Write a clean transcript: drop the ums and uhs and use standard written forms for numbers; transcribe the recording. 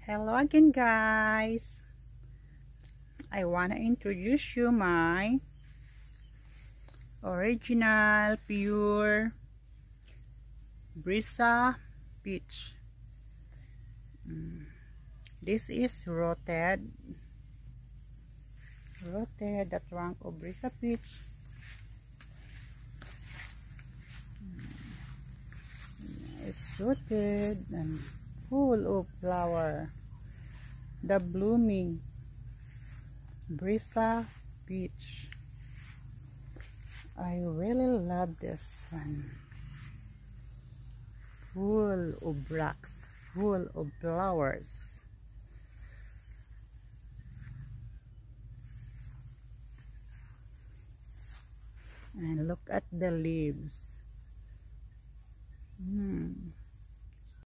Hello again, guys. I wanna introduce you my original pure Brisa peach. This is rotted the trunk of Brisa peach. It's rooted and full of flower. The blooming Brisa peach. I really love this one. Full of blocks, full of flowers. And look at the leaves.